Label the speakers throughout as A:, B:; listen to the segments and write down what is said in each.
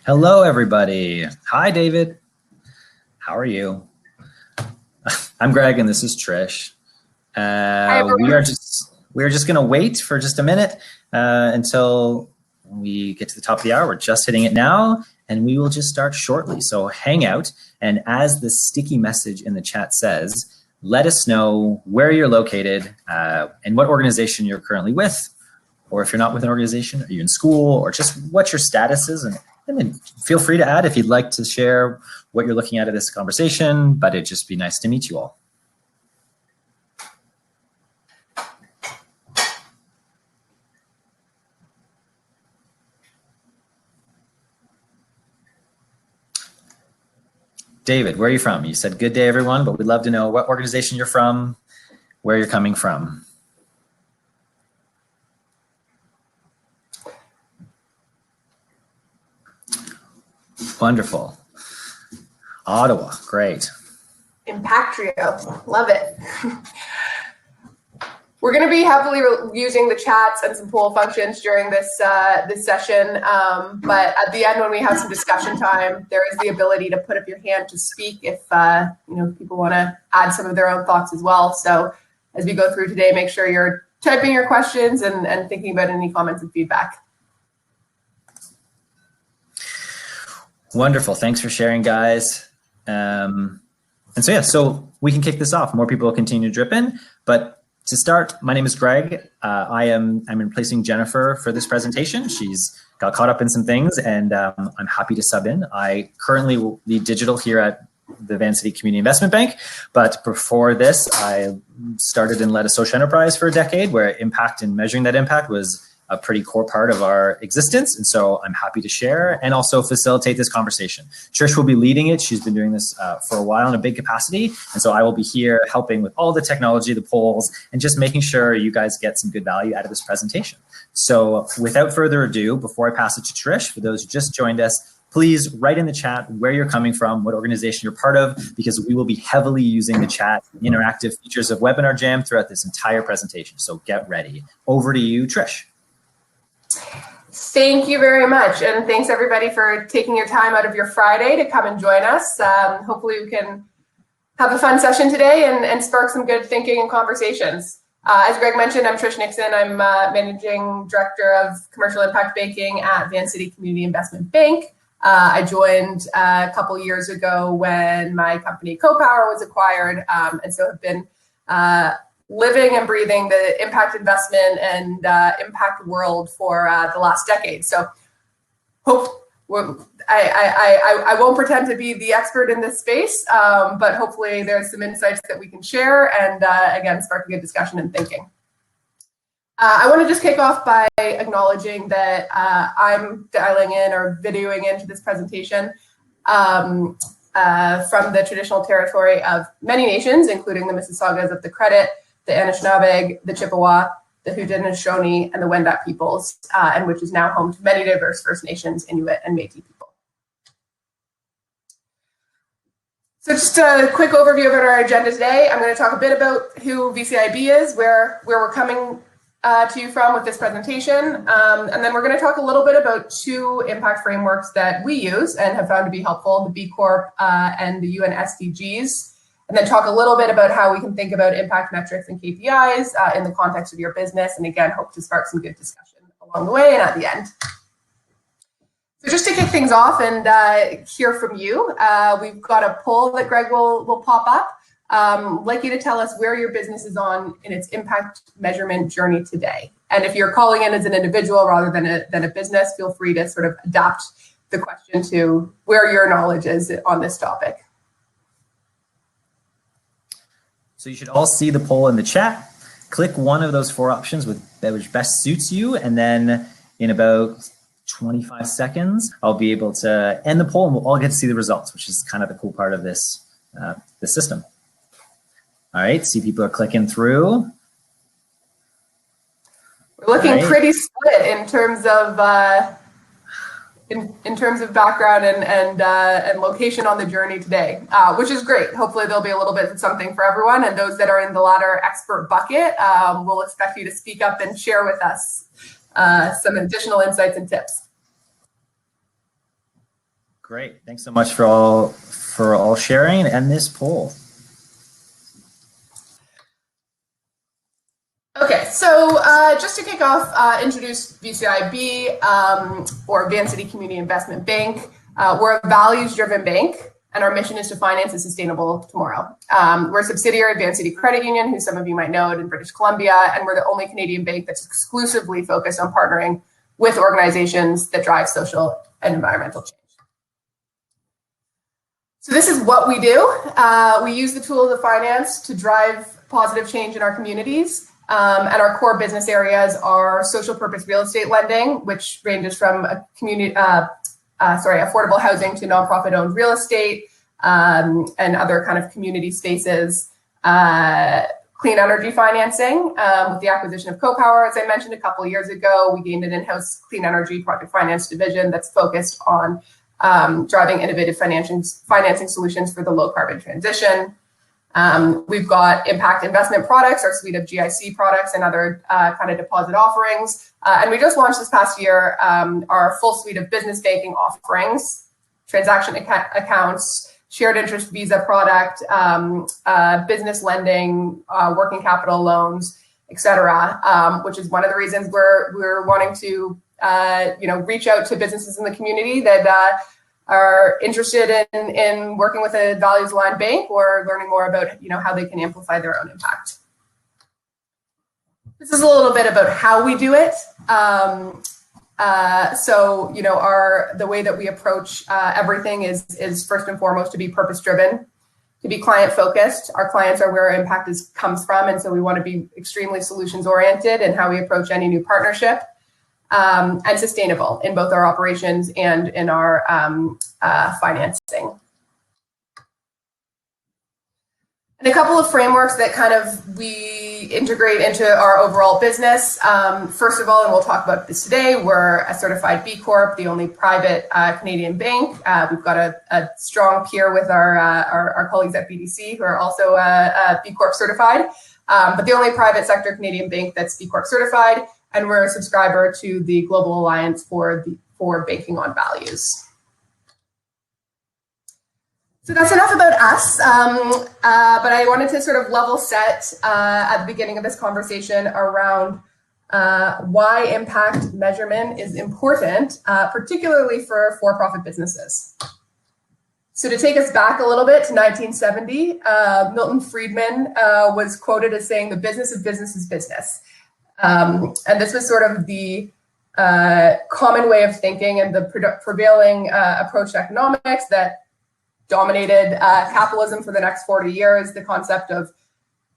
A: Hello, everybody. Hi, David. How are you? I'm Greg, and this is Trish.
B: Hi,
A: we are just going to wait for just a minute until we get to the top of the hour. We're just hitting it now, and we will just start shortly. So hang out, and as the sticky message in the chat says, let us know where you're located and what organization you're currently with, or if you're not with an organization, are you in school, or just what your status is, and then feel free to add if you'd like to share what you're looking at this conversation, but it'd just be nice to meet you all. David, where are you from? You said good day, everyone, but we'd love to know what organization you're from, where you're coming from. Wonderful. Ottawa, great.
B: Impactrio, love it. We're going to be heavily using the chats and some poll functions during this session, but at the end, when we have some discussion time, there is the ability to put up your hand to speak if people want to add some of their own thoughts as well. So as we go through today, make sure you're typing your questions and thinking about any comments and feedback.
A: Wonderful. Thanks for sharing, guys. And so we can kick this off. More people will continue to drip in. But to start, my name is Greg. I'm replacing Jennifer for this presentation. She's got caught up in some things, and I'm happy to sub in. I currently lead digital here at the Vancity Community Investment Bank. But before this, I started and led a social enterprise for a decade where impact and measuring that impact was a pretty core part of our existence. And so I'm happy to share and also facilitate this conversation. Trish will be leading it. She's been doing this for a while in a big capacity. And so I will be here helping with all the technology, the polls, and just making sure you guys get some good value out of this presentation. So without further ado, before I pass it to Trish, for those who just joined us, please write in the chat where you're coming from, what organization you're part of, because we will be heavily using the chat interactive features of Webinar Jam throughout this entire presentation. So get ready. Over to you, Trish.
B: Thank you very much. And thanks everybody for taking your time out of your Friday to come and join us. Hopefully we can have a fun session today and spark some good thinking and conversations. As Greg mentioned, I'm Trish Nixon. I'm Managing Director of Commercial Impact Banking at Vancity Community Investment Bank. I joined a couple years ago when my company CoPower was acquired, and so have been living and breathing the impact investment and impact world for the last decade. So I won't pretend to be the expert in this space, but hopefully there's some insights that we can share and again, spark a good discussion and thinking. I want to just kick off by acknowledging that I'm dialing in or videoing into this presentation from the traditional territory of many nations, including the Mississaugas of the Credit, the Anishinaabe, the Chippewa, the Haudenosaunee, and the Wendat peoples, and which is now home to many diverse First Nations, Inuit, and Métis people. So just a quick overview about our agenda today. I'm going to talk a bit about who VCIB is, where we're coming to you from with this presentation, and then we're going to talk a little bit about two impact frameworks that we use and have found to be helpful, the BCorp and the UN SVGs. And then talk a little bit about how we can think about impact metrics and KPIs in the context of your business. And again, hope to spark some good discussion along the way and at the end. So just to kick things off and hear from you, we've got a poll that Greg will pop up. I'd like you to tell us where your business is on in its impact measurement journey today. And if you're calling in as an individual rather than a business, feel free to sort of adapt the question to where your knowledge is on this topic.
A: So you should all see the poll in the chat. Click one of those four options which best suits you, and then in about 25 seconds, I'll be able to end the poll and we'll all get to see the results, which is kind of the cool part of this system. All right, see people are clicking through.
B: We're looking pretty split in terms of in terms of background and location on the journey today, which is great. Hopefully there'll be a little bit of something for everyone, and those that are in the latter expert bucket, we'll expect you to speak up and share with us some additional insights and tips.
A: Great. Thanks so much for all sharing and this poll.
B: Okay, so just to kick off, introduce VCIB, or Van City Community Investment Bank. We're a values-driven bank, and our mission is to finance a sustainable tomorrow. We're a subsidiary of Van City Credit Union, who some of you might know in British Columbia, and we're the only Canadian bank that's exclusively focused on partnering with organizations that drive social and environmental change. So this is what we do. We use the tools of finance to drive positive change in our communities. And our core business areas are social purpose real estate lending, which ranges from affordable housing to nonprofit owned real estate and other kind of community spaces. Clean energy financing with the acquisition of CoPower, as I mentioned a couple of years ago, we gained an in-house clean energy project finance division that's focused on driving innovative financing solutions for the low carbon transition. We've got impact investment products, our suite of GIC products and other kind of deposit offerings. And we just launched this past year our full suite of business banking offerings, transaction accounts, shared interest visa product, business lending, working capital loans, et cetera, which is one of the reasons we're wanting to reach out to businesses in the community that are interested in working with a values-aligned bank or learning more about how they can amplify their own impact. This is a little bit about how we do it. The way that we approach everything is first and foremost to be purpose-driven, to be client-focused. Our clients are where our impact comes from, and so we want to be extremely solutions-oriented in how we approach any new partnership. And sustainable in both our operations and in our financing. And a couple of frameworks that kind of we integrate into our overall business. First of all, and we'll talk about this today, we're a certified B Corp, the only private Canadian bank. We've got a strong peer with our colleagues at BDC who are also B Corp certified, but the only private sector Canadian bank that's B Corp certified. And we're a subscriber to the Global Alliance for Banking on Values. So that's enough about us, but I wanted to sort of level set at the beginning of this conversation around why impact measurement is important, particularly for for-profit businesses. So to take us back a little bit to 1970, Milton Friedman was quoted as saying, "The business of business is business." And this was sort of the common way of thinking and the prevailing approach to economics that dominated capitalism for the next 40 years, the concept of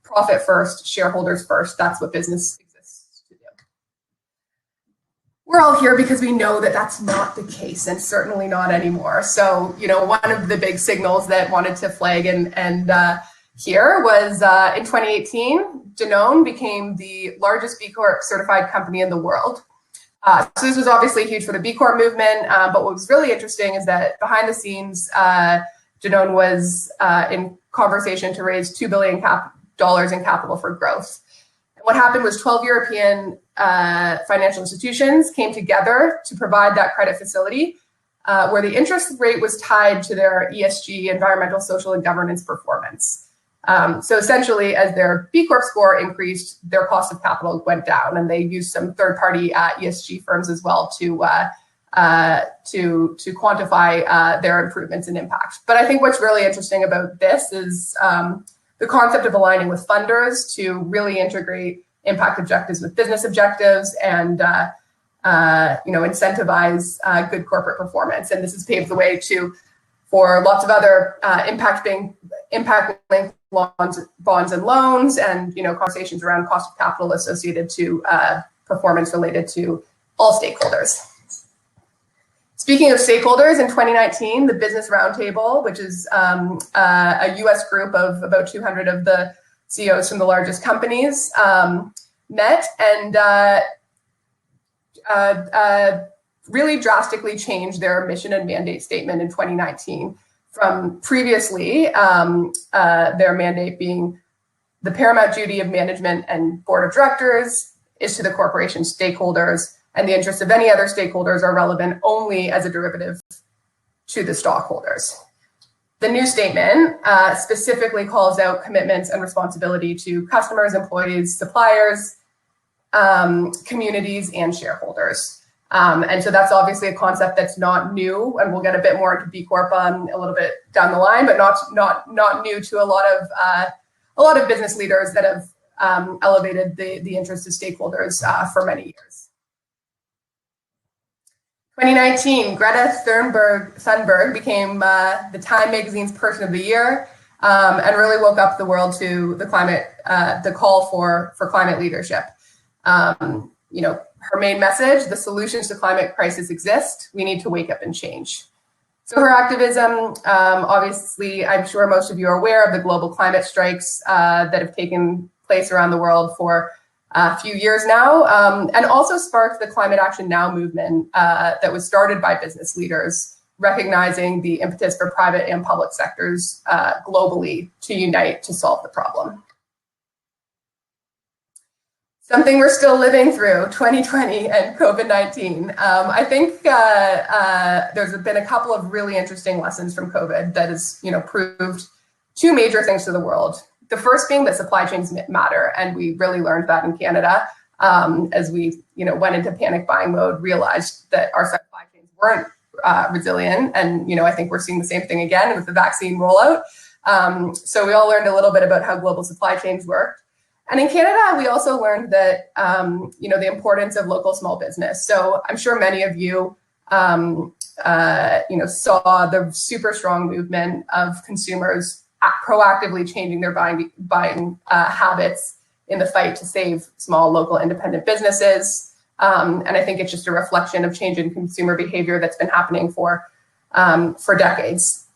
B: profit first, shareholders first. That's what business exists to do. We're all here because we know that that's not the case, and certainly not anymore. So, one of the big signals that wanted to flag and here was in 2018, Danone became the largest B Corp certified company in the world. So this was obviously huge for the B Corp movement, but what was really interesting is that behind the scenes, Danone was in conversation to raise $2 billion in capital for growth. And what happened was 12 European financial institutions came together to provide that credit facility where the interest rate was tied to their ESG, environmental, social, and governance performance. So essentially, as their B Corp score increased, their cost of capital went down, and they used some third-party ESG firms as well to quantify their improvements in impact. But I think what's really interesting about this is the concept of aligning with funders to really integrate impact objectives with business objectives and incentivize good corporate performance. And this has paved the way for lots of other impact-linked bonds and loans, and conversations around cost of capital associated to performance related to all stakeholders. Speaking of stakeholders, in 2019, the Business Roundtable, which is a US group of about 200 of the CEOs from the largest companies, met and really drastically changed their mission and mandate statement in 2019 from previously their mandate being the paramount duty of management and board of directors is to the corporation stakeholders, and the interests of any other stakeholders are relevant only as a derivative to the stockholders. The new statement specifically calls out commitments and responsibility to customers, employees, suppliers, communities, and shareholders. And so that's obviously a concept that's not new, and we'll get a bit more into B Corp a little bit down the line, but not new to a lot of business leaders that have elevated the interests of stakeholders for many years. 2019, Greta Thunberg became the Time magazine's Person of the Year, and really woke up the world to the call for climate leadership. Her main message: the solutions to climate crisis exist. We need to wake up and change. So her activism, obviously, I'm sure most of you are aware of the global climate strikes that have taken place around the world for a few years now, and also sparked the Climate Action Now movement that was started by business leaders, recognizing the impetus for private and public sectors globally to unite to solve the problem. Something we're still living through, 2020 and COVID-19. I think there's been a couple of really interesting lessons from COVID that has, proved two major things to the world. The first being that supply chains matter, and we really learned that in Canada as we, went into panic buying mode, realized that our supply chains weren't resilient, and I think we're seeing the same thing again with the vaccine rollout. So we all learned a little bit about how global supply chains work. And in Canada, we also learned that, the importance of local small business. So I'm sure many of you, saw the super strong movement of consumers proactively changing their buying habits in the fight to save small local independent businesses. And I think it's just a reflection of change in consumer behavior that's been happening for decades.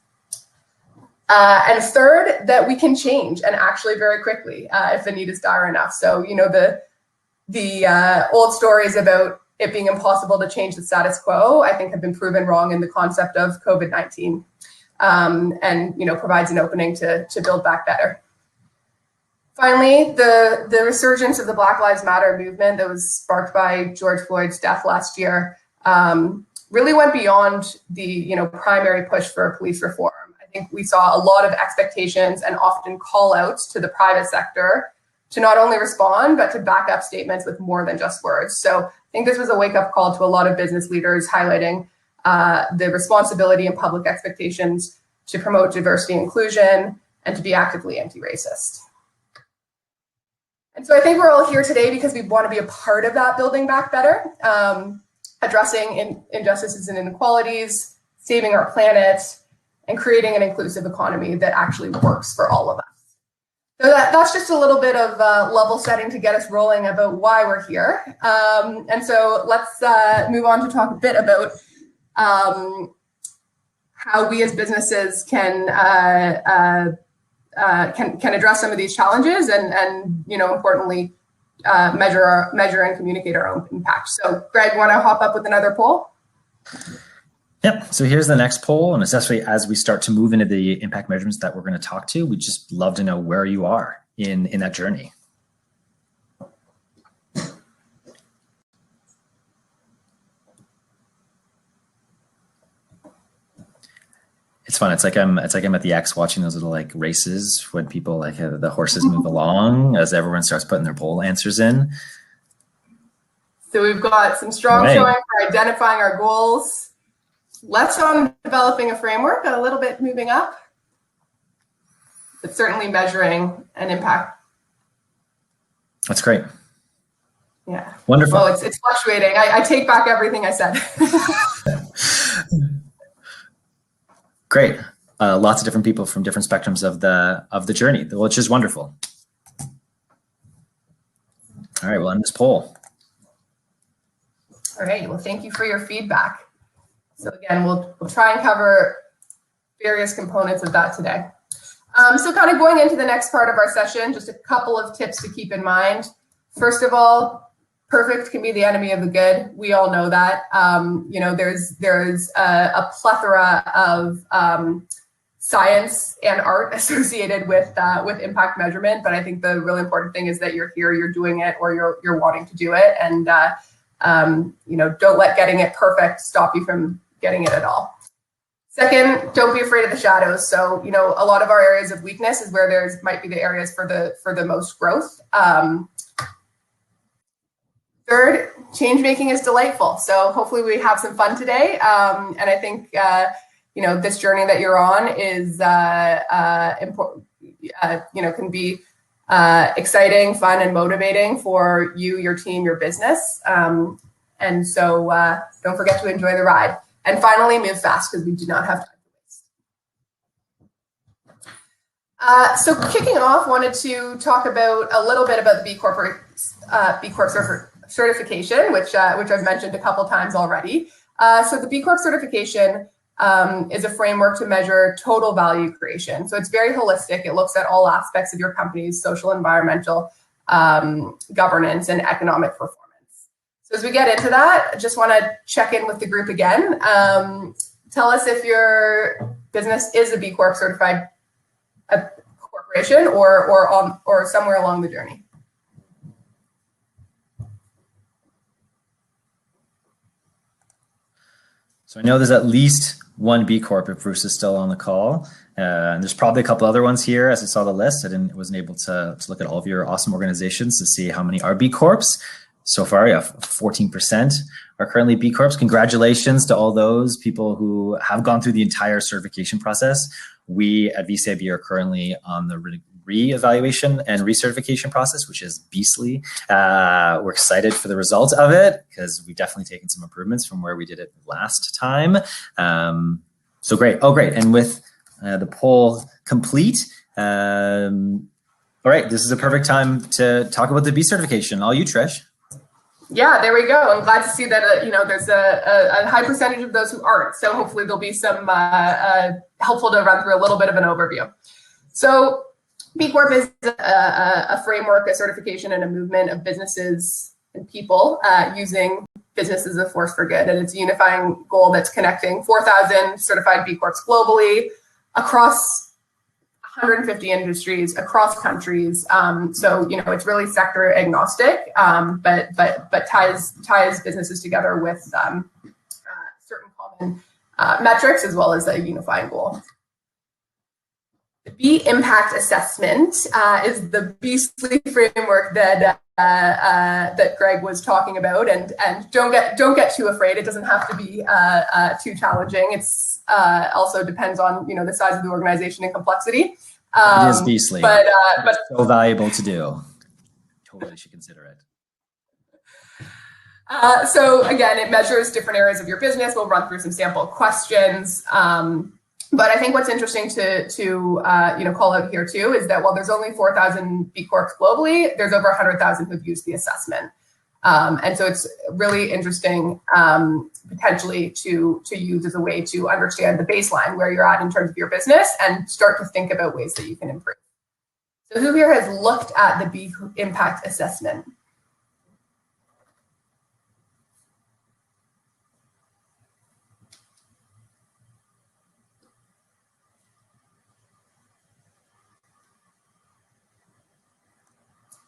B: And third, that we can change, and actually very quickly if the need is dire enough. So, the old stories about it being impossible to change the status quo, I think have been proven wrong in the concept of COVID-19, and provides an opening to build back better. Finally, the resurgence of the Black Lives Matter movement that was sparked by George Floyd's death last year really went beyond the primary push for police reform. I think we saw a lot of expectations and often call outs to the private sector to not only respond, but to back up statements with more than just words. So I think this was a wake-up call to a lot of business leaders highlighting the responsibility and public expectations to promote diversity and inclusion and to be actively anti-racist. And so I think we're all here today because we want to be a part of that building back better, addressing injustices and inequalities, saving our planet, and creating an inclusive economy that actually works for all of us. So that's just a little bit of level setting to get us rolling about why we're here. And so let's move on to talk a bit about how we as businesses can address some of these challenges and importantly, measure and communicate our own impact. So Greg, want to hop up with another poll?
A: Yep. So here's the next poll. And especially as we start to move into the impact measurements that we're going to talk to, we'd just love to know where you are in that journey. It's fun. It's like I'm at the X watching those little like races when people like the horses move along as everyone starts putting their poll answers in.
B: So we've got some strong showing for identifying our goals. Less on developing a framework, a little bit moving up, but certainly measuring an impact.
A: That's great.
B: Yeah.
A: Wonderful.
B: Well, it's fluctuating. I take back everything I said.
A: Great. Lots of different people from different spectrums of the journey, which is wonderful. All right, we'll end this poll.
B: All right. Well, thank you for your feedback. So again, we'll try and cover various components of that today. So kind of going into the next part of our session, just a couple of tips to keep in mind. First of all, perfect can be the enemy of the good. We all know that. There's a plethora of science and art associated with impact measurement, but I think the really important thing is that you're here, you're doing it, or you're wanting to do it, and don't let getting it perfect stop you from getting it at all. Second, don't be afraid of the shadows. So, you know, a lot of our areas of weakness is where might be the areas for the most growth. Third, change making is delightful. So hopefully we have some fun today. And I think, you know, this journey that you're on is important, you know, can be exciting, fun, and motivating for you, your team, your business. And so don't forget to enjoy the ride. And finally, move fast because we do not have time to waste. So kicking off, wanted to talk about a little bit about the BCorp Certification, which I've mentioned a couple times already. So the BCorp Certification is a framework to measure total value creation. So it's very holistic. It looks at all aspects of your company's social, environmental, governance, and economic performance. So as we get into that, I just want to check in with the group again. Tell us if your business is a B Corp certified corporation or somewhere along the journey.
A: So I know there's at least one B Corp if Bruce is still on the call. And there's probably a couple other ones here as I saw the list. Wasn't able to look at all of your awesome organizations to see how many are B Corps. So far, yeah, 14% are currently B Corps. Congratulations to all those people who have gone through the entire certification process. We at VCIB are currently on the re-evaluation and recertification process, which is beastly. We're excited for the results of it because we've definitely taken some improvements from where we did it last time. So great. Oh, great. And with the poll complete, all right, this is a perfect time to talk about the B certification. All you, Trish.
B: Yeah, there we go. I'm glad to see that, you know, there's a high percentage of those who aren't. So hopefully there'll be some helpful to run through a little bit of an overview. So B Corp is a framework, a certification, and a movement of businesses and people using business as a force for good. And it's a unifying goal that's connecting 4,000 certified B Corps globally across 150 industries, across countries. So, you know, it's really sector agnostic, but ties businesses together with certain common metrics as well as a unifying goal. The B impact assessment is the beastly framework that Greg was talking about, and don't get too afraid. It doesn't have to be too challenging. It's also depends on, you know, the size of the organization and complexity.
A: It is beastly,
B: but
A: so valuable to do. Totally should consider it.
B: So again, it measures different areas of your business. We'll run through some sample questions. But I think what's interesting to you know, call out here too is that while there's only 4,000 B Corps globally, there's over 100,000 who've used the assessment. And so it's really interesting potentially to use as a way to understand the baseline where you're at in terms of your business and start to think about ways that you can improve. So who here has looked at the B impact assessment?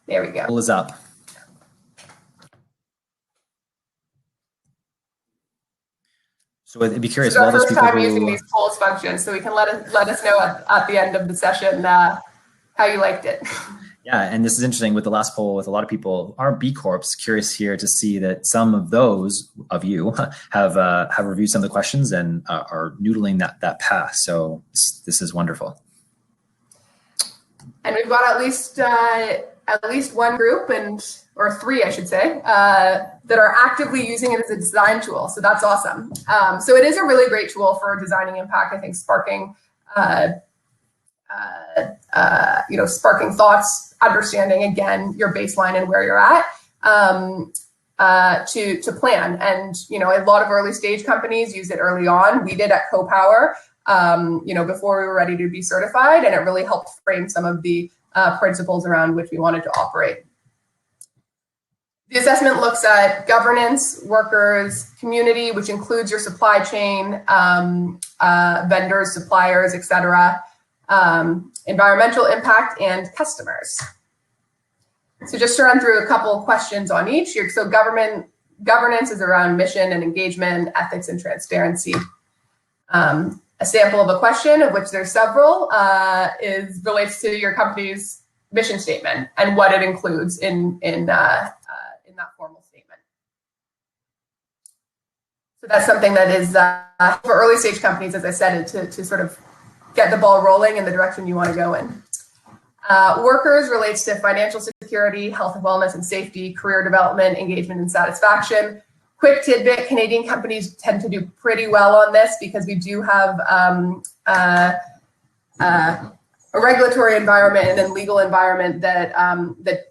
B: There we go.
A: Poll is up. So I'd be curious.
B: This is our first time using these polls functions, so we can let us know at the end of the session how you liked it.
A: Yeah, and this is interesting with the last poll with a lot of people aren't B Corps. Curious here to see that some of those of you have reviewed some of the questions and are noodling that path. So this is wonderful.
B: And we've got at least one group or three, I should say, that are actively using it as a design tool. So that's awesome. So it is a really great tool for designing impact. I think sparking, you know, sparking thoughts, understanding again your baseline and where you're at to plan. And you know, a lot of early stage companies use it early on. We did at CoPower, you know, before we were ready to be certified, and it really helped frame some of the principles around which we wanted to operate. The assessment looks at governance, workers, community, which includes your supply chain, vendors, suppliers, etc., environmental impact, and customers. So just to run through a couple of questions on each. So governance is around mission and engagement, ethics and transparency. A sample of a question, of which there's several, relates to your company's mission statement and what it includes in that formal statement. So that's something that is for early stage companies, as I said, to sort of get the ball rolling in the direction you want to go in. Workers relates to financial security, health and wellness and safety, career development, engagement and satisfaction. Quick tidbit, Canadian companies tend to do pretty well on this because we do have a regulatory environment and then legal environment that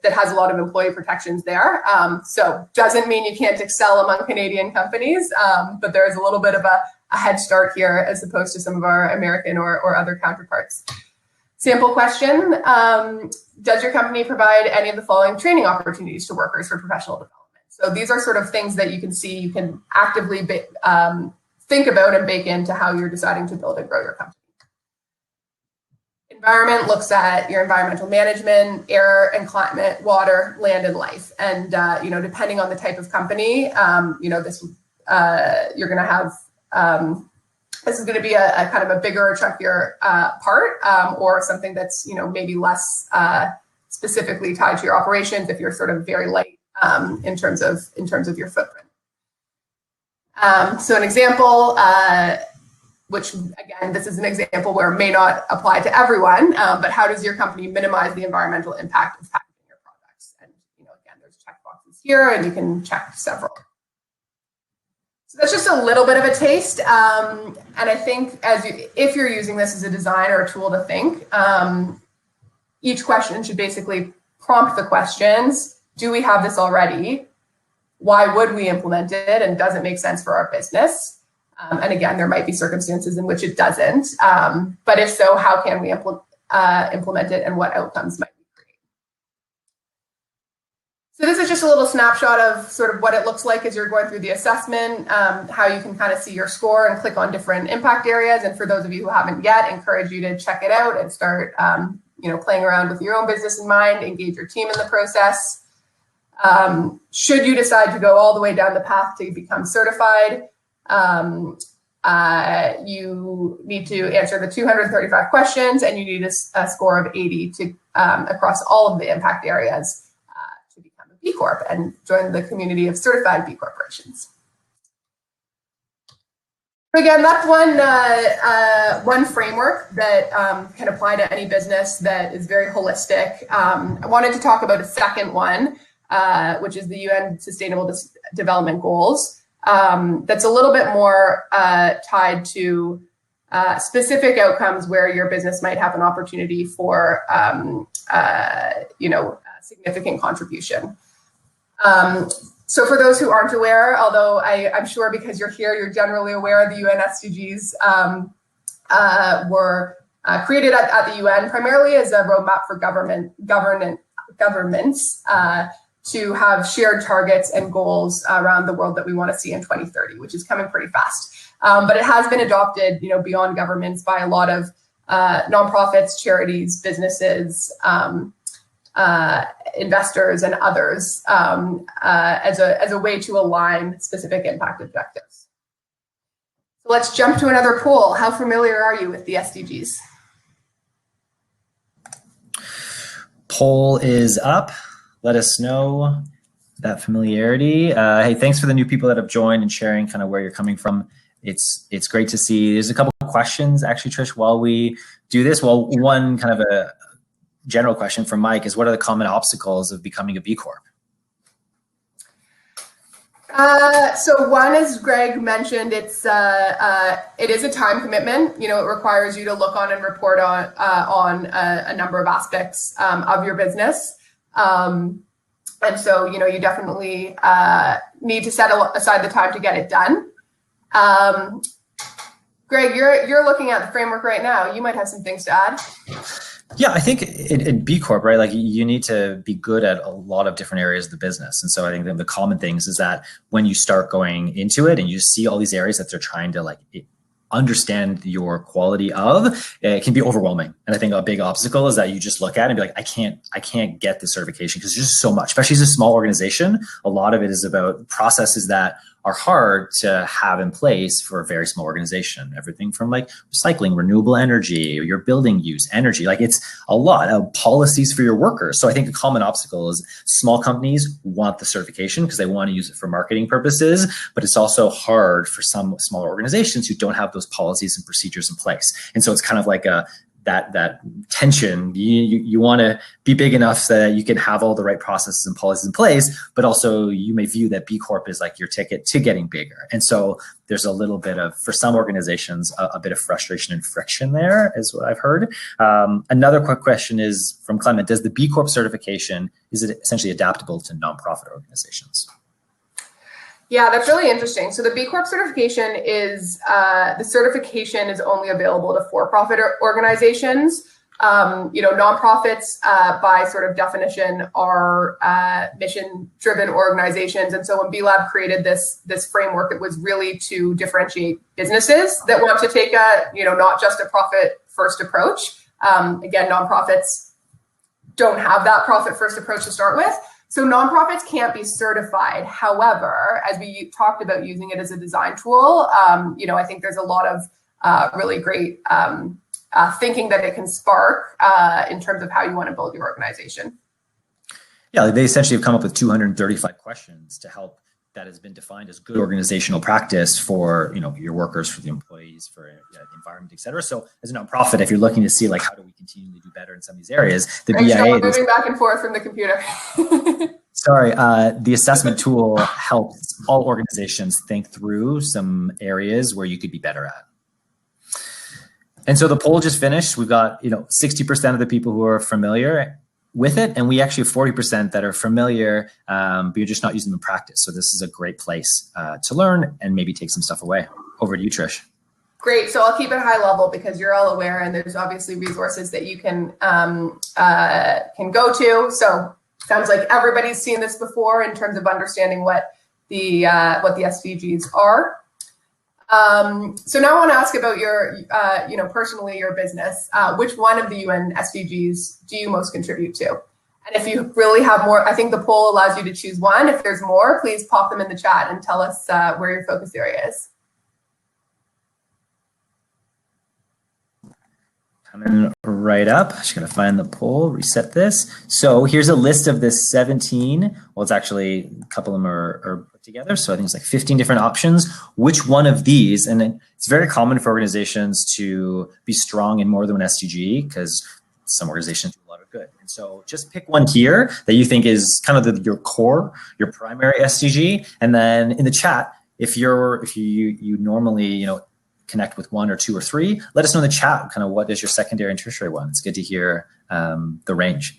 B: has a lot of employee protections there. So doesn't mean you can't excel among Canadian companies, but there is a little bit of a head start here as opposed to some of our American or other counterparts. Sample question, does your company provide any of the following training opportunities to workers for professional development? So these are sort of things that you can see, you can actively think about and bake into how you're deciding to build and grow your company. Environment looks at your environmental management, air and climate, water, land and life. And, depending on the type of company, this, you're going to have, this is going to be a kind of a bigger or chunkier part, or something that's, maybe less specifically tied to your operations if you're sort of very light in terms of your footprint. So an example, which again, this is an example where it may not apply to everyone, but how does your company minimize the environmental impact of packaging your products? And again, there's checkboxes here, and you can check several. So that's just a little bit of a taste, and I think if you're using this as a design or a tool to think, each question should basically prompt the questions. Do we have this already? Why would we implement it? And does it make sense for our business? And again, there might be circumstances in which it doesn't. But if so, how can we implement it and what outcomes might we create? So this is just a little snapshot of sort of what it looks like as you're going through the assessment, how you can kind of see your score and click on different impact areas. And for those of you who haven't yet, I encourage you to check it out and start playing around with your own business in mind, engage your team in the process. Should you decide to go all the way down the path to become certified, you need to answer the 235 questions, and you need a score of 80 to across all of the impact areas to become a B Corp and join the community of certified B corporations. Again, that's one framework that can apply to any business that is very holistic. I wanted to talk about a second one, which is the UN Sustainable Development Goals. That's a little bit more tied to specific outcomes where your business might have an opportunity for, significant contribution. So for those who aren't aware, although I'm sure because you're here, you're generally aware the UN SVGs were created at the UN primarily as a roadmap for governments to have shared targets and goals around the world that we want to see in 2030, which is coming pretty fast. But it has been adopted, beyond governments by a lot of nonprofits, charities, businesses, investors, and others as a way to align specific impact objectives. So let's jump to another poll. How familiar are you with the SDGs?
A: Poll is up. Let us know that familiarity. Hey, thanks for the new people that have joined and sharing kind of where you're coming from. It's great to see. There's a couple of questions actually, Trish, while we do this. Well, one kind of a general question from Mike is, what are the common obstacles of becoming a B Corp?
B: So one, as Greg mentioned, it is a time commitment. It requires you to look on and report on a number of aspects of your business. And so, you definitely need to set aside the time to get it done. Greg, you're looking at the framework right now. You might have some things to add.
A: Yeah, I think in B Corp, right, like you need to be good at a lot of different areas of the business. And so I think that the common things is that when you start going into it and you see all these areas that they're trying to understand your quality of, it can be overwhelming. And I think a big obstacle is that you just look at it and be like, I can't get the certification because there's just so much, especially as a small organization. A lot of it is about processes that are hard to have in place for a very small organization. Everything from like recycling, renewable energy, or your building use, energy, like it's a lot of policies for your workers. So I think a common obstacle is small companies want the certification because they want to use it for marketing purposes, but it's also hard for some smaller organizations who don't have those policies and procedures in place. And so it's kind of like that tension. You want to be big enough so that you can have all the right processes and policies in place, but also you may view that B Corp is like your ticket to getting bigger. And so there's a little bit of, for some organizations, a bit of frustration and friction there is what I've heard. Another quick question is from Clement. Does the B Corp certification, is it essentially adaptable to nonprofit organizations?
B: Yeah, that's really interesting. So the B Corp certification is, the certification is only available to for-profit organizations. Nonprofits by sort of definition are mission-driven organizations. And so when B-Lab created this framework, it was really to differentiate businesses that want to take a, not just a profit-first approach. Again, nonprofits don't have that profit-first approach to start with. So nonprofits can't be certified. However, as we talked about using it as a design tool, I think there's a lot of really great thinking that it can spark in terms of how you want to build your organization.
A: Yeah, they essentially have come up with 235 questions to help that has been defined as good organizational practice for your workers, for the employees, for the environment, et cetera. So as a nonprofit, if you're looking to see like how do we continue to do better in some of these areas, the BIA
B: moving back and forth from the computer.
A: Sorry, the assessment tool helps all organizations think through some areas where you could be better at. And so the poll just finished. We've got 60% of the people who are familiar with it, and we actually have 40% that are familiar, but you're just not using them in practice. So this is a great place to learn and maybe take some stuff away. Over to you, Trish.
B: Great. So I'll keep it high level because you're all aware, and there's obviously resources that you can go to. So sounds like everybody's seen this before in terms of understanding what the SVGs are. So now I want to ask about your, personally your business. Which one of the UN SVGs do you most contribute to? And if you really have more, I think the poll allows you to choose one. If there's more, please pop them in the chat and tell us where your focus area is.
A: Coming right up. Just going to find the poll, reset this. So here's a list of the 17. Well, it's actually a couple of them are put together. So I think it's like 15 different options. Which one of these, and it's very common for organizations to be strong in more than one SDG because some organizations do a lot of good. And so just pick one here that you think is kind of your core, your primary SDG. And then in the chat, if you normally, connect with one or two or three, let us know in the chat kind of what is your secondary and tertiary one. It's good to hear the range.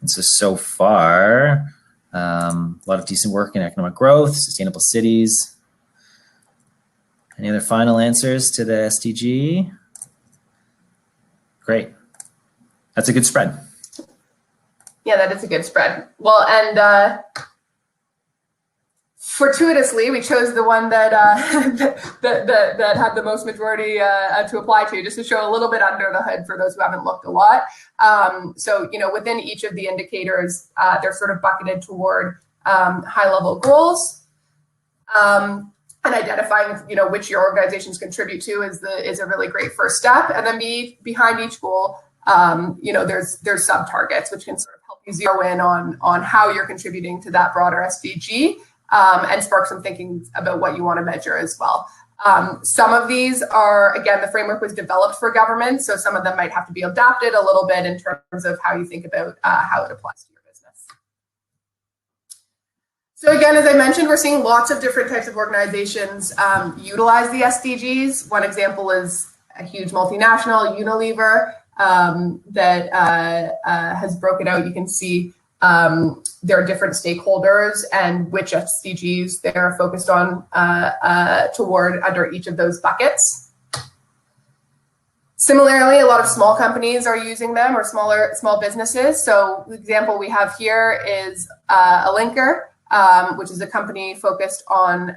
A: And so far, a lot of decent work in economic growth, sustainable cities. Any other final answers to the SDG? Great. That's a good spread.
B: Yeah, that is a good spread. Well, and fortuitously, we chose the one that that had the most majority to apply to, just to show a little bit under the hood for those who haven't looked a lot. So, within each of the indicators, they're sort of bucketed toward high-level goals, and identifying, which your organizations contribute to is a really great first step. And then behind each goal, there's sub-targets, which can sort of help you zero in on how you're contributing to that broader SVG. And spark some thinking about what you want to measure as well. Some of these are, again, the framework was developed for government, so some of them might have to be adapted a little bit in terms of how you think about how it applies to your business. So again, as I mentioned, we're seeing lots of different types of organizations utilize the SDGs. One example is a huge multinational, Unilever, that has broken out. You can see there are different stakeholders and which SDGs they're focused on toward under each of those buckets. Similarly, a lot of small companies are using them, or small businesses. So the example we have here is Alinker, which is a company focused on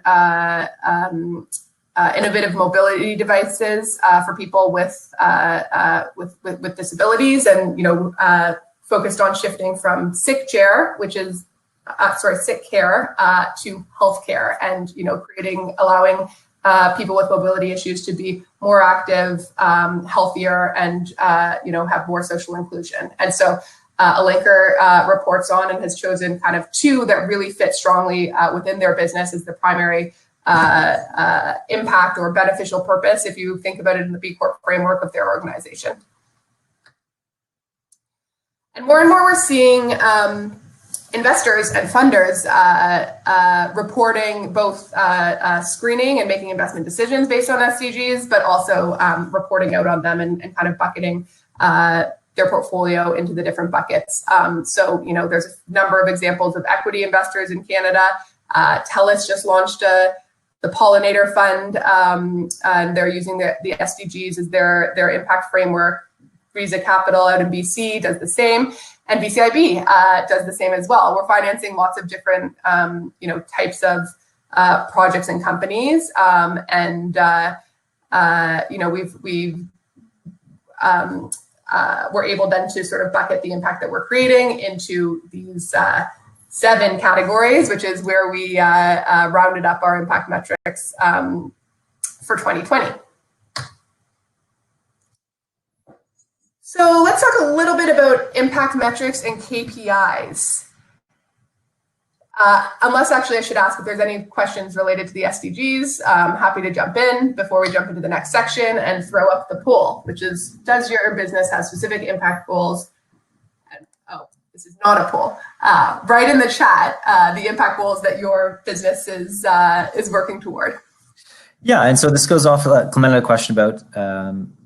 B: innovative mobility devices for people with disabilities, and focused on shifting from sick chair, which is sick care to healthcare, and allowing people with mobility issues to be more active, healthier, and have more social inclusion. And so Alinker reports on and has chosen kind of two that really fit strongly within their business as the primary impact or beneficial purpose, if you think about it in the B Corp framework of their organization. And more we're seeing investors and funders reporting both screening and making investment decisions based on SVGs, but also reporting out on them and kind of bucketing their portfolio into the different buckets. So, there's a number of examples of equity investors in Canada. TELUS just launched the Pollinator Fund, and they're using the SDGs as their impact framework. Visa Capital out in BC does the same, and VCIB does the same as well. We're financing lots of different, types of projects and companies, we're able then to sort of bucket the impact that we're creating into these 7 categories, which is where we rounded up our impact metrics for 2020. So let's talk a little bit about impact metrics and KPIs. Unless actually I should ask if there's any questions related to the SDGs. I'm happy to jump in before we jump into the next section and throw up the poll, which is, does your business have specific impact goals? And, oh, this is not a poll. Write in the chat the impact goals that your business is working toward.
A: Yeah, and so this goes off Clement, a question about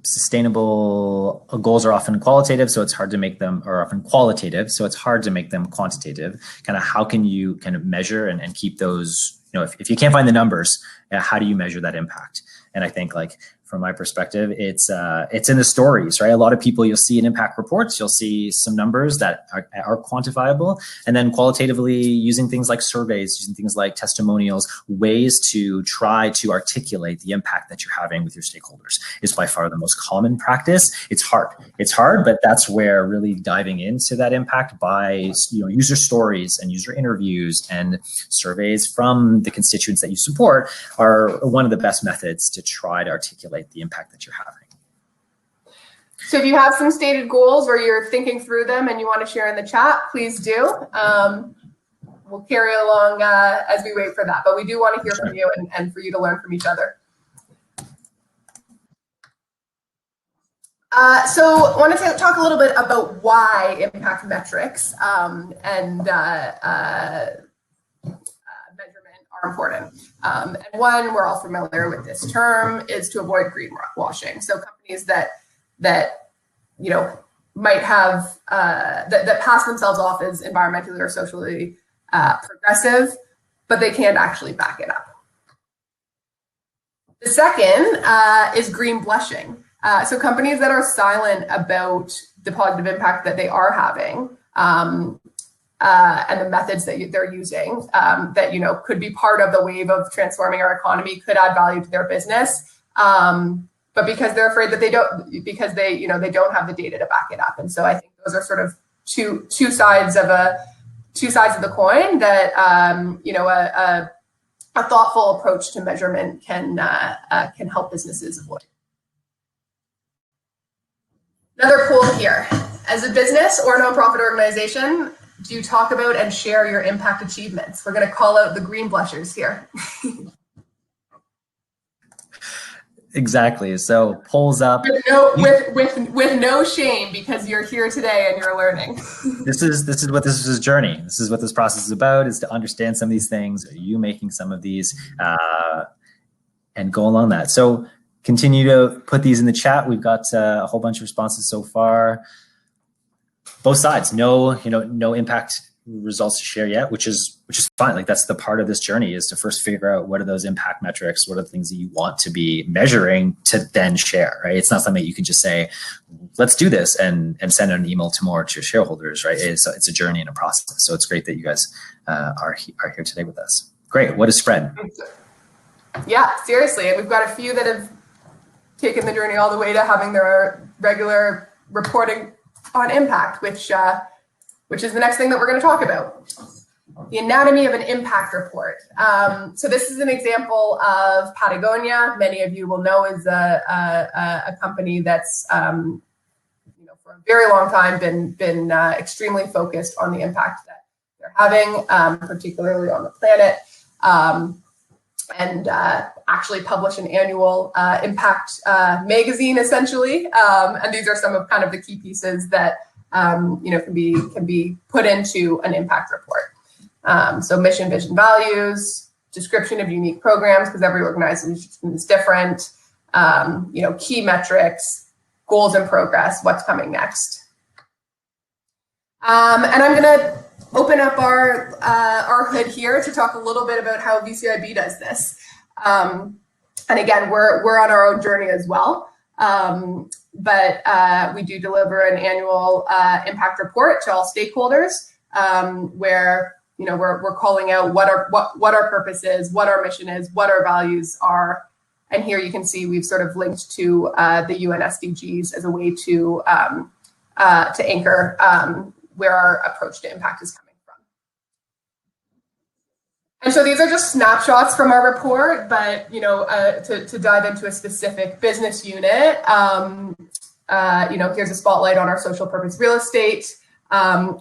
A: sustainable goals are often qualitative, so it's hard to make them, or often qualitative, so it's hard to make them quantitative. Kind of how can you kind of measure and keep those, if you can't find the numbers, how do you measure that impact? And I think, like, from my perspective, it's in the stories, right? A lot of people, you'll see in impact reports, you'll see some numbers that are quantifiable, and then qualitatively using things like surveys, using things like testimonials, ways to try to articulate the impact that you're having with your stakeholders is by far the most common practice. It's hard, but that's where really diving into that impact by user stories and user interviews and surveys from the constituents that you support are one of the best methods to try to articulate the impact that you're having.
B: So if you have some stated goals or you're thinking through them and you want to share in the chat, please do. We'll carry along as we wait for that, but we do want to hear from you and for you to learn from each other. So I want to talk a little bit about why impact metrics and are important. And one, we're all familiar with this term, is to avoid greenwashing. So companies that might have that pass themselves off as environmentally or socially progressive, but they can't actually back it up. The second is green blushing. So companies that are silent about the positive impact that they are having, and the methods that they're using that could be part of the wave of transforming our economy, could add value to their business, but because they're afraid that they don't don't have the data to back it up. And so I think those are sort of two sides of the coin that a thoughtful approach to measurement can help businesses avoid. Another poll here: as a business or nonprofit organization, do you talk about and share your impact achievements? We're going to call out the green blushers here.
A: Exactly. So polls up.
B: With no shame, because you're here today and you're learning. This
A: is what this is a journey. This is what this process is about, is to understand some of these things. Are you making some of these and go along that? So continue to put these in the chat. We've got a whole bunch of responses so far. Both sides, no impact results to share yet, which is fine. Like, that's the part of this journey, is to first figure out what are those impact metrics, what are the things that you want to be measuring to then share, right? It's not something you can just say, let's do this and send an email tomorrow to your shareholders, right? It's a journey and a process. So it's great that you guys are here today with us. Great. What is spread?
B: Yeah, seriously. And we've got a few that have taken the journey all the way to having their regular reporting on impact, which is the next thing that we're going to talk about. The anatomy of an impact report. So this is an example of Patagonia. Many of you will know is a company that's for a very long time been extremely focused on the impact that they're having, particularly on the planet, and actually publish an annual impact magazine, essentially. And these are some of kind of the key pieces that can be put into an impact report. So mission, vision, values, description of unique programs, because every organization is different, key metrics, goals and progress, what's coming next. And I'm gonna open up our hood here to talk a little bit about how VCIB does this. And again, we're on our own journey as well. But we do deliver an annual impact report to all stakeholders, where we're calling out what our purpose is, what our mission is, what our values are. And here you can see we've sort of linked to the UN SVGs as a way to anchor where our approach to impact is coming from. And so these are just snapshots from our report, but to dive into a specific business unit, here's a spotlight on our social purpose real estate.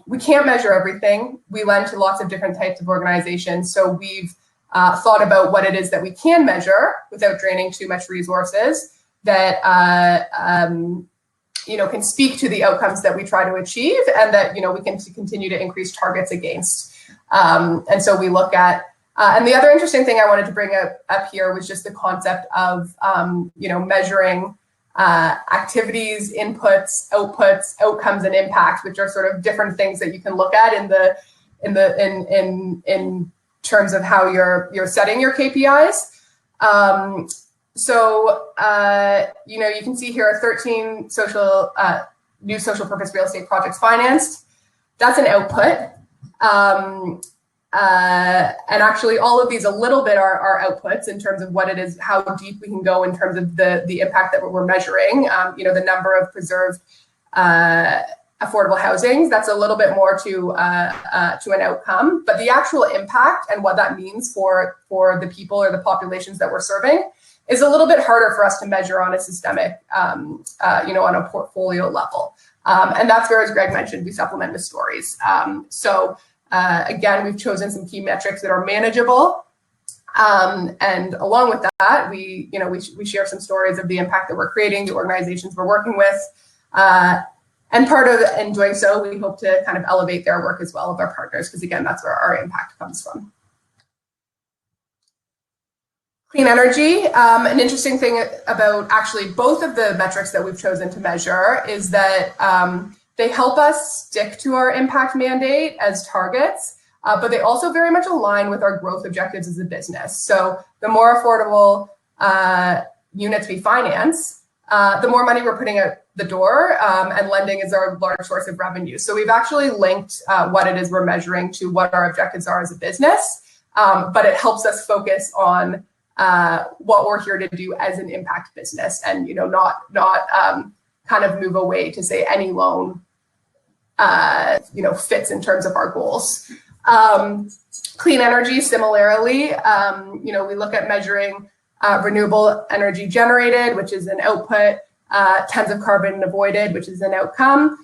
B: We can't measure everything. We lend to lots of different types of organizations, so we've thought about what it is that we can measure without draining too much resources that can speak to the outcomes that we try to achieve, and that we can continue to increase targets against. And so we look at, and the other interesting thing I wanted to bring up here was just the concept of measuring activities, inputs, outputs, outcomes, and impacts, which are sort of different things that you can look at in terms of how you're setting your KPIs. You can see here are 13 new social purpose real estate projects financed. That's an output. And actually all of these a little bit are outputs in terms of what it is, how deep we can go in terms of the impact that we're measuring. The number of preserved affordable housings, that's a little bit more to an outcome, but the actual impact and what that means for the people or the populations that we're serving is a little bit harder for us to measure on a systemic, on a portfolio level. And that's where, as Greg mentioned, we supplement with stories. Again, we've chosen some key metrics that are manageable. And along with that, we share some stories of the impact that we're creating, the organizations we're working with. And part of in doing so, we hope to kind of elevate their work as well of our partners, because again, that's where our impact comes from. Clean energy. An interesting thing about actually both of the metrics that we've chosen to measure is that they help us stick to our impact mandate as targets, but they also very much align with our growth objectives as a business. So the more affordable units we finance, the more money we're putting out the door, and lending is our large source of revenue. So we've actually linked what it is we're measuring to what our objectives are as a business, but it helps us focus on what we're here to do as an impact business, and not kind of move away to say any loan fits in terms of our goals. Clean energy, similarly, we look at measuring renewable energy generated, which is an output, tons of carbon avoided, which is an outcome.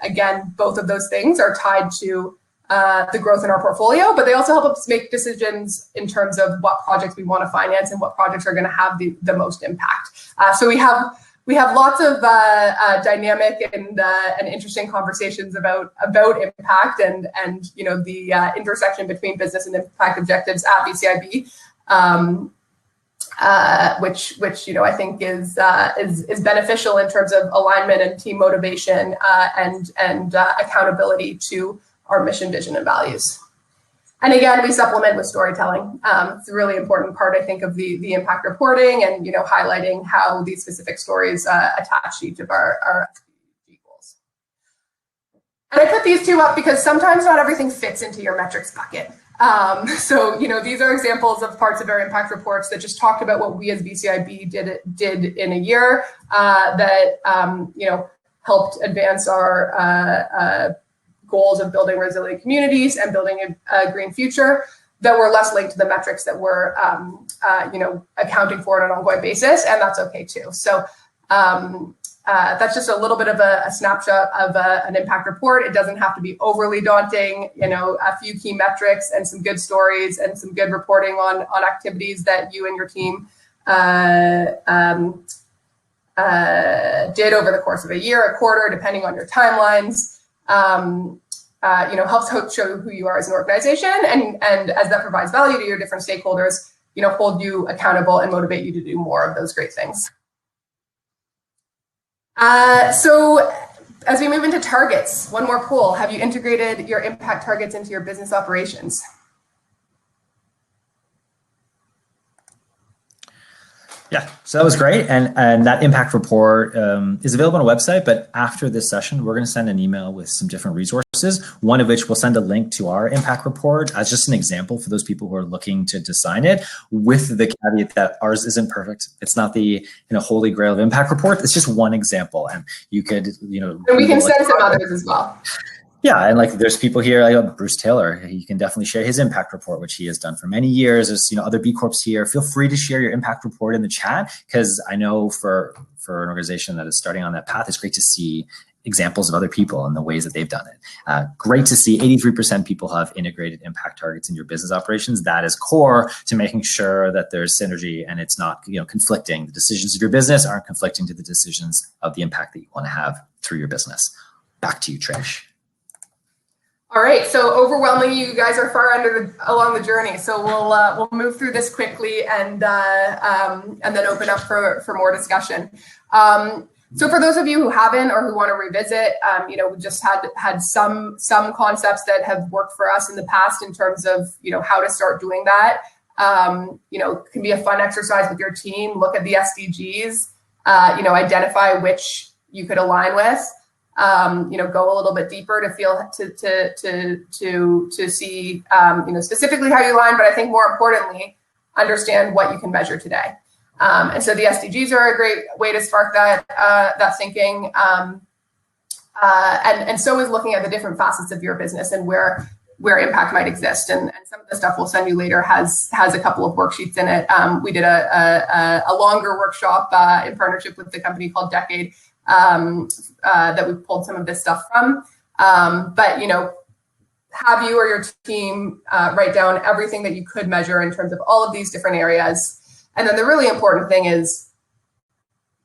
B: Again, both of those things are tied to the growth in our portfolio, but they also help us make decisions in terms of what projects we want to finance and what projects are going to have the most impact. So we have lots of dynamic and interesting conversations about impact and the intersection between business and impact objectives at VCIB, which I think is beneficial in terms of alignment and team motivation and accountability to our mission, vision, and values. And again, we supplement with storytelling. It's a really important part, I think, of the impact reporting and highlighting how these specific stories attach to each of our goals. And I put these two up because sometimes not everything fits into your metrics bucket. These are examples of parts of our impact reports that just talked about what we as VCIB did in a year that helped advance our goals of building resilient communities and building a green future that were less linked to the metrics that we're, accounting for on an ongoing basis, and that's okay too. So that's just a little bit of a snapshot of an impact report. It doesn't have to be overly daunting. A few key metrics and some good stories and some good reporting on activities that you and your team did over the course of a year, a quarter, depending on your timelines. Helps show who you are as an organization, and as that provides value to your different stakeholders, hold you accountable and motivate you to do more of those great things. So as we move into targets, one more poll: have you integrated your impact targets into your business operations?
A: Yeah, so that was great. And that impact report is available on a website, but after this session, we're going to send an email with some different resources, one of which will send a link to our impact report as just an example for those people who are looking to design it, with the caveat that ours isn't perfect. It's not the holy grail of impact report. It's just one example. And you could,
B: And we can send some others as well.
A: Yeah, and there's people here, like Bruce Taylor. He can definitely share his impact report, which he has done for many years. There's other B Corps here. Feel free to share your impact report in the chat, because I know for an organization that is starting on that path, it's great to see examples of other people and the ways that they've done it. Great to see 83% people have integrated impact targets in your business operations. That is core to making sure that there's synergy and it's not conflicting. The decisions of your business aren't conflicting to the decisions of the impact that you want to have through your business. Back to you, Trish.
B: All right, so overwhelmingly, you guys are far along the journey. So we'll move through this quickly and then open up for more discussion. So for those of you who haven't or who want to revisit, we just had some concepts that have worked for us in the past in terms of how to start doing that. It can be a fun exercise with your team. Look at the SVGs. Identify which you could align with. Go a little bit deeper to see specifically how you align, but I think more importantly, understand what you can measure today. And so the SDGs are a great way to spark that thinking. And so is looking at the different facets of your business and where impact might exist. And some of the stuff we'll send you later has a couple of worksheets in it. We did a longer workshop in partnership with the company called Decade, that we pulled some of this stuff from. But have you or your team write down everything that you could measure in terms of all of these different areas. And then the really important thing is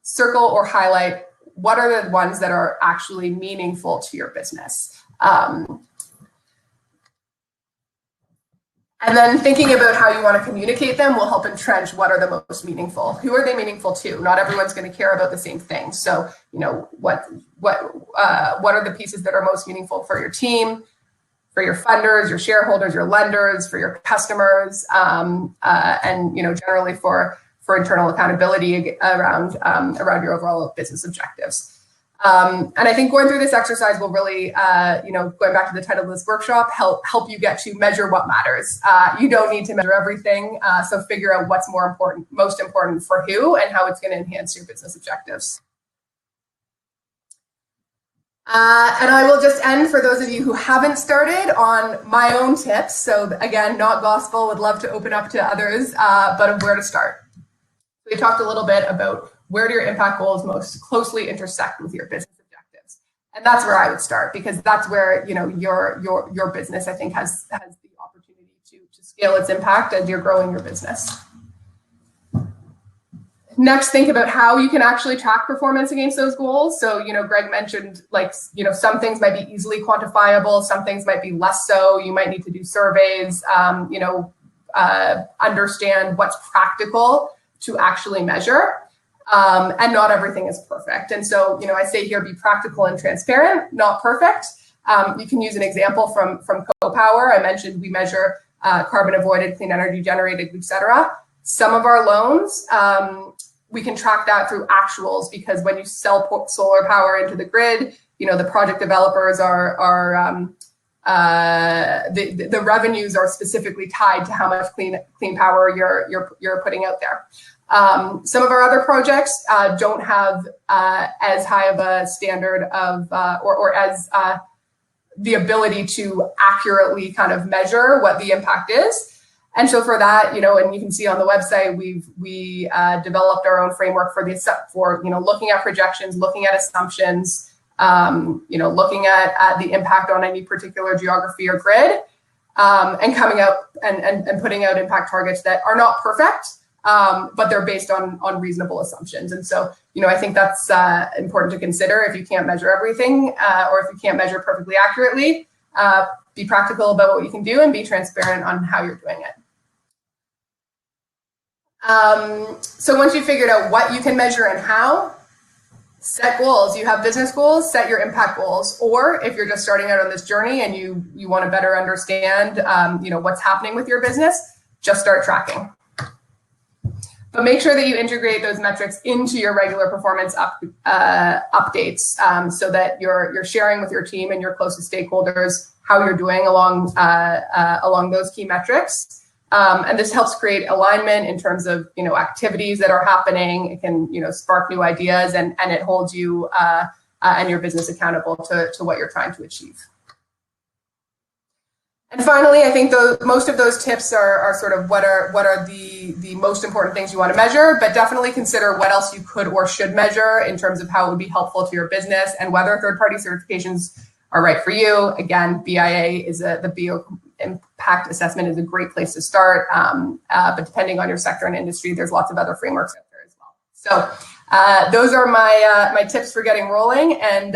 B: circle or highlight what are the ones that are actually meaningful to your business. And then thinking about how you want to communicate them will help entrench what are the most meaningful. Who are they meaningful to? Not everyone's going to care about the same thing. So, what are the pieces that are most meaningful for your team, for your funders, your shareholders, your lenders, for your customers, and generally for internal accountability around your overall business objectives. And I think going through this exercise will really, going back to the title of this workshop, help you get to measure what matters. You don't need to measure everything, so figure out what's most important for who, and how it's going to enhance your business objectives. And I will just end, for those of you who haven't started, on my own tips. So again, not gospel, would love to open up to others, but of where to start. We talked a little bit about where do your impact goals most closely intersect with your business objectives, and that's where I would start, because that's where your business, I think, has the opportunity to scale its impact as you're growing your business. Next, think about how you can actually track performance against those goals. So, Greg mentioned, some things might be easily quantifiable, some things might be less so. You might need to do surveys, understand what's practical to actually measure. And not everything is perfect. And so, I say here, be practical and transparent, not perfect. You can use an example from CoPower. I mentioned we measure carbon avoided, clean energy generated, et cetera. Some of our loans, we can track that through actuals, because when you sell solar power into the grid, the project developers are the revenues are specifically tied to how much clean power you're putting out there. Some of our other projects don't have as high of a standard of, or as the ability to accurately kind of measure what the impact is. And so for that, and you can see on the website, we developed our own framework for looking at projections, looking at assumptions, looking at the impact on any particular geography or grid, and coming out and putting out impact targets that are not perfect, but they're based on reasonable assumptions. And so, I think that's important to consider. If you can't measure everything, or if you can't measure perfectly accurately, be practical about what you can do and be transparent on how you're doing it. So once you've figured out what you can measure and how, set goals. You have business goals, set your impact goals. Or if you're just starting out on this journey and you want to better understand, what's happening with your business, just start tracking. But make sure that you integrate those metrics into your regular performance updates, so that you're sharing with your team and your closest stakeholders how you're doing along those key metrics. And this helps create alignment in terms of activities that are happening. It can spark new ideas, and it holds you and your business accountable to what you're trying to achieve. And finally, I think most of those tips are sort of what are the most important things you want to measure, but definitely consider what else you could or should measure in terms of how it would be helpful to your business and whether third-party certifications are right for you. Again, BIA is the Impact Assessment is a great place to start, but depending on your sector and industry, there's lots of other frameworks out there as well. So those are my tips for getting rolling, and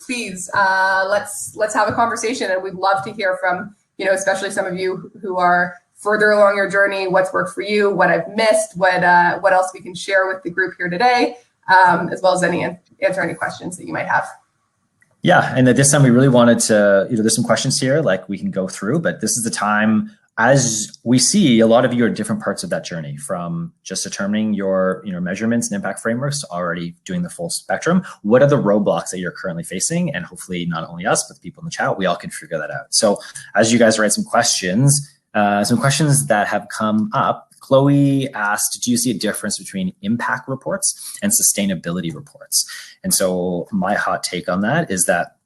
B: please let's have a conversation, and we'd love to hear from especially some of you who are further along your journey. What's worked for you? What I've missed? What else we can share with the group here today, as well as answer any questions that you might have.
A: Yeah, and at this time we really wanted to, there's some questions here like we can go through, but this is the time, as we see a lot of you are different parts of that journey, from just determining your measurements and impact frameworks to already doing the full spectrum. What are the roadblocks that you're currently facing? And hopefully not only us, but the people in the chat, we all can figure that out. So as you guys write some questions that have come up, Chloe asked, do you see a difference between impact reports and sustainability reports? And so my hot take on that is that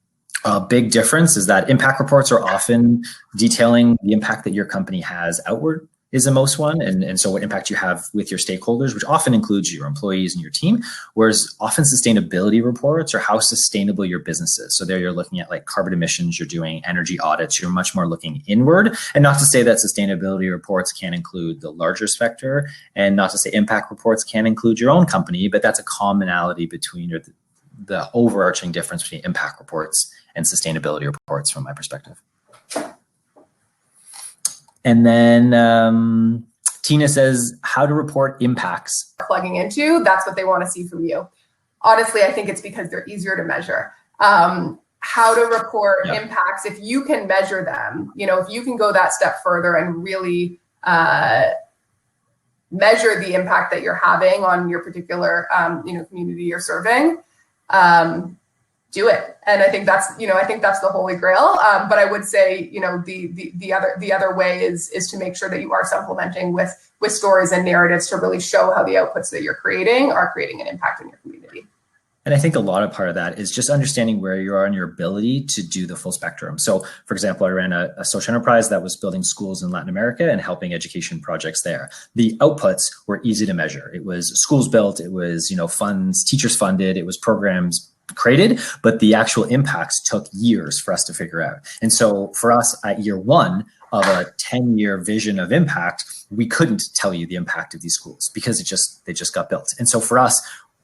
A: a big difference is that impact reports are often detailing the impact that your company has outward is the most one. And so what impact you have with your stakeholders, which often includes your employees and your team, whereas often sustainability reports are how sustainable your business is. So there you're looking at like carbon emissions, you're doing energy audits, you're much more looking inward. And not to say that sustainability reports can't include the larger sector, and not to say impact reports can't include your own company, but that's a commonality between the overarching difference between impact reports and sustainability reports from my perspective. And then Tina says, how to report impacts.
B: Plugging into, that's what they want to see from you. Honestly, I think it's because they're easier to measure. How to report impacts, if you can measure them, if you can go that step further and really measure the impact that you're having on your particular community you're serving, do it. And I think that's the holy grail. But I would say, the other way is to make sure that you are supplementing with stories and narratives to really show how the outputs that you're creating are creating an impact in your community.
A: And I think a lot of part of that is just understanding where you are in your ability to do the full spectrum. So for example, I ran a social enterprise that was building schools in Latin America and helping education projects there. The outputs were easy to measure. It was schools built, it was, funds, teachers funded, it was programs created, but the actual impacts took years for us to figure out. And so for us at year one of a 10-year vision of impact, we couldn't tell you the impact of these schools because they just got built. And so for us,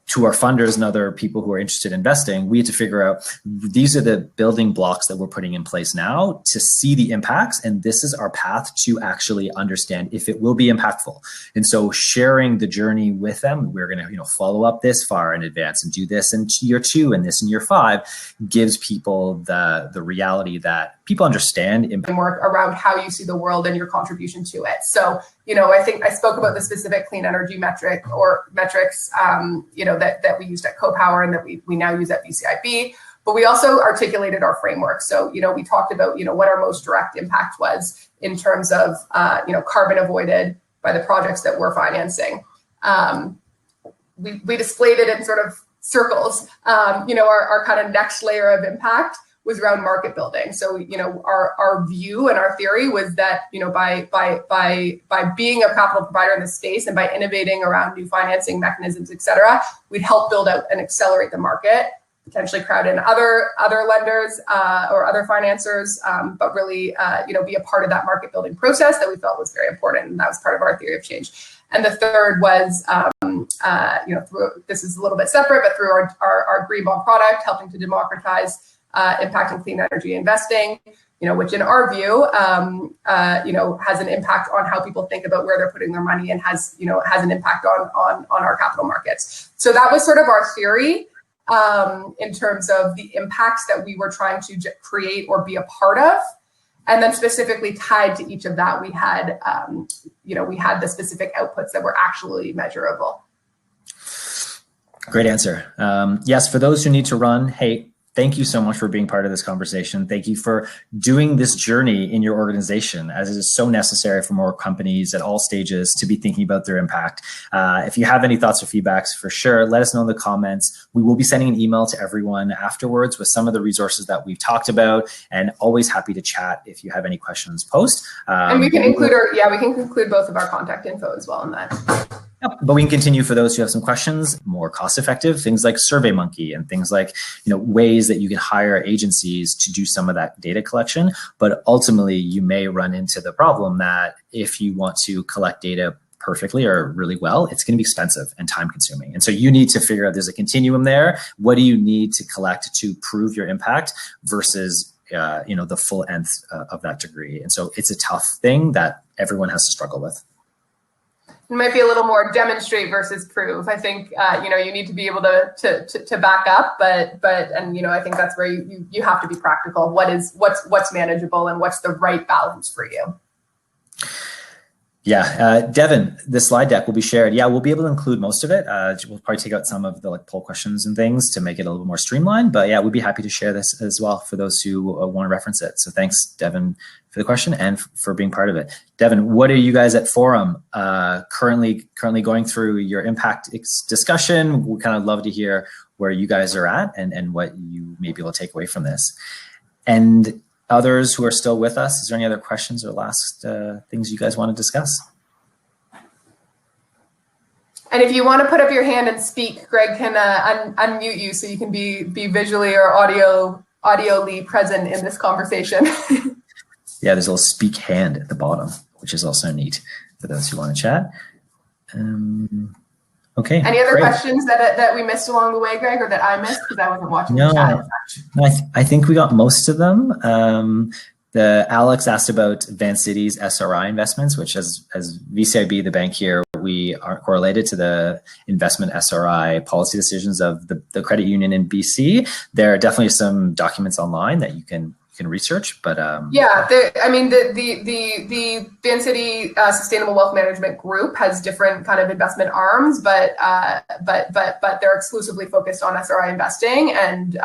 A: to our funders and other people who are interested in investing, we had to figure out, these are the building blocks that we're putting in place now to see the impacts. And this is our path to actually understand if it will be impactful. And so sharing the journey with them, we're going to, follow up this far in advance and do this in year 2 and this in year 5, gives people the reality that people understand
B: work around how you see the world and your contribution to it. So, I think I spoke about the specific clean energy metric or metrics, that we used at CoPower and that we now use at VCIB, but we also articulated our framework. So, we talked about, what our most direct impact was in terms of, carbon avoided by the projects that we're financing. We displayed it in sort of circles, our kind of next layer of impact was around market building. So, our view and our theory was that, by being a capital provider in the space and by innovating around new financing mechanisms, et cetera, we'd help build out and accelerate the market, potentially crowd in other lenders or other financiers, but really, be a part of that market building process that we felt was very important. And that was part of our theory of change. And the third was, this is a little bit separate, but through our green bond product, helping to democratize impact and clean energy investing, which in our view, has an impact on how people think about where they're putting their money and has an impact on our capital markets. So that was sort of our theory in terms of the impacts that we were trying to create or be a part of. And then specifically tied to each of that, we had, we had the specific outputs that were actually measurable.
A: Great answer. Yes, for those who need to run, hey, thank you so much for being part of this conversation. Thank you for doing this journey in your organization, as it is so necessary for more companies at all stages to be thinking about their impact. If you have any thoughts or feedbacks, for sure, let us know in the comments. We will be sending an email to everyone afterwards with some of the resources that we've talked about, and always happy to chat if you have any questions post.
B: And we can include we can include both of our contact info as well in that.
A: Yep. But we can continue for those who have some questions, more cost-effective, things like SurveyMonkey and things like, ways that you can hire agencies to do some of that data collection. But ultimately, you may run into the problem that if you want to collect data perfectly or really well, it's going to be expensive and time consuming. And so you need to figure out, there's a continuum there. What do you need to collect to prove your impact versus the full nth of that degree? And so it's a tough thing that everyone has to struggle with.
B: It might be a little more demonstrate versus prove. I think you need to be able to back up, but I think that's where you have to be practical. What's manageable and what's the right balance for you?
A: Yeah, Devin, the slide deck will be shared. Yeah, we'll be able to include most of it. We'll probably take out some of the poll questions and things to make it a little more streamlined. But yeah, we'd be happy to share this as well for those who want to reference it. So thanks, Devin, for the question and for being part of it. Devin, what are you guys at Forum currently going through your impact discussion? We kind of love to hear where you guys are at and what you may be able to take away from this. And others who are still with us, is there any other questions or last things you guys want to discuss?
B: And if you want to put up your hand and speak, Greg can unmute you so you can be visually or audioly present in this conversation.
A: Yeah, there's a little speak hand at the bottom, which is also neat for those who want to chat. Okay. Any
B: other questions that we missed along the way, Greg, or that I missed because I wasn't watching the chat?
A: No, I think we got most of them. Alex asked about Vancity's SRI investments, which as VCIB, the bank here, we are correlated to the investment SRI policy decisions of the credit union in BC. There are definitely some documents online that you can research, but
B: yeah, the Vancity Sustainable Wealth Management Group has different kind of investment arms, but they're exclusively focused on SRI investing, and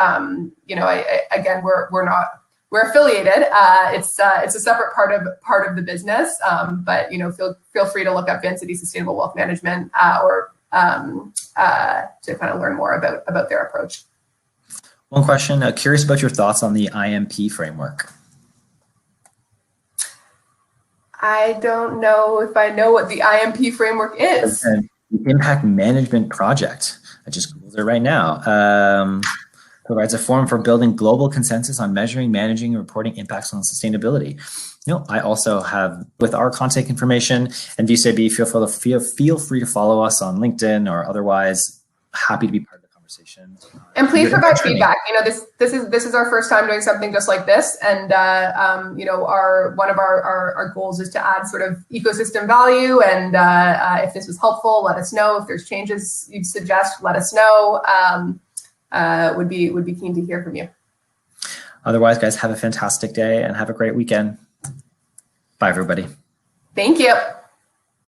B: we're affiliated. It's a separate part of the business, but feel free to look up Vancity Sustainable Wealth Management or to kind of learn more about their approach.
A: One question, curious about your thoughts on the IMP framework.
B: I don't know if I know what the IMP framework is.
A: The Impact Management Project. I just Googled it right now. Provides a forum for building global consensus on measuring, managing, and reporting impacts on sustainability. I also have, with our contact information and VCIB, feel free to follow us on LinkedIn or otherwise. Happy to be part of the conversation.
B: And please provide feedback. This is our first time doing something just like this, and one of our goals is to add sort of ecosystem value. And if this was helpful, let us know. If there's changes you'd suggest, let us know. Would be keen to hear from you.
A: Otherwise, guys, have a fantastic day and have a great weekend. Bye, everybody.
B: Thank you.